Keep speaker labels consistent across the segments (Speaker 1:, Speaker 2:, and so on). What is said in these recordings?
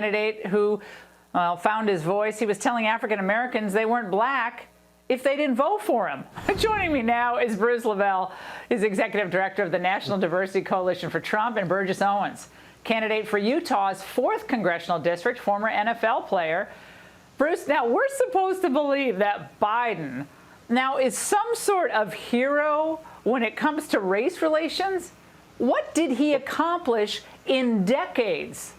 Speaker 1: Candidate who found his voice. He was telling African Americans they weren't black if they didn't vote for him. Joining me now is Bruce LeVell, is executive director of the National Diversity Coalition for Trump, and Burgess Owens, candidate for Utah's 4th congressional district, former NFL player. Bruce, now we're supposed to believe that Biden now is some sort of hero when it comes to race relations. What did he accomplish in decades?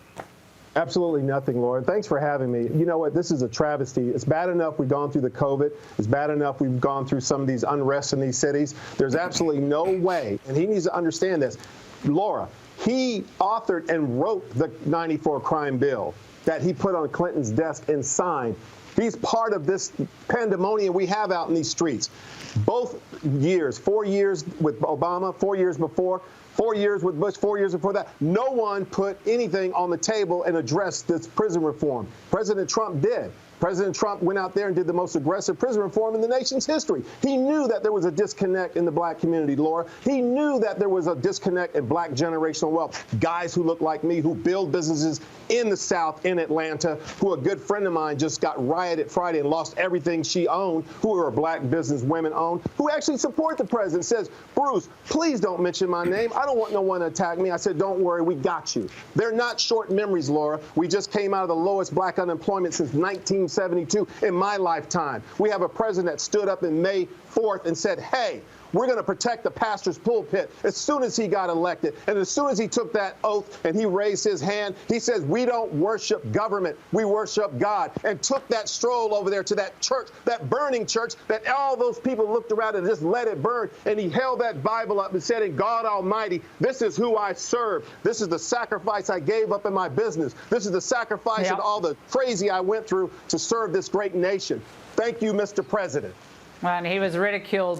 Speaker 2: Absolutely nothing, Laura. Thanks for having me. You know what? This is a travesty. It's bad enough we've gone through the COVID. It's bad enough we've gone through some of these unrest in these cities. There's absolutely no way, and he needs to understand this. Laura, he authored and wrote the 94 crime bill that he put on Clinton's desk and signed. He's part of this pandemonium we have out in these streets. Both years, 4 years with Obama, 4 years before, 4 years with Bush, 4 years before that, no one put anything on the table and addressed this prison reform. President Trump did. President Trump went out there and did the most aggressive prison reform in the nation's history. He knew that there was a disconnect in the black community, Laura. He knew that there was a disconnect in black generational wealth. Guys who look like me, who build businesses in the South, in Atlanta, who a good friend of mine just got rioted Friday and lost everything she owned, who are black business women owned, who actually support the president, says, Bruce, please don't mention my name. I don't want no one to attack me. I said, don't worry, we got you. They're not short memories, Laura. We just came out of the lowest black unemployment since 1972 in my lifetime. We have a president that stood up in May 4th and said, hey, we're going to protect the pastor's pulpit. As soon as he got elected, and as soon as he took that oath and he raised his hand, he says, we don't worship government, we worship God, and took that stroll over there to that church, that burning church, that all those people looked around and just let it burn, and he held that Bible up and said, in God Almighty, this is who I serve. This is the sacrifice I gave up in my business. This is the sacrifice and all the crazy I went through to serve this great nation. Thank you, Mr. President.
Speaker 1: And he was ridiculed by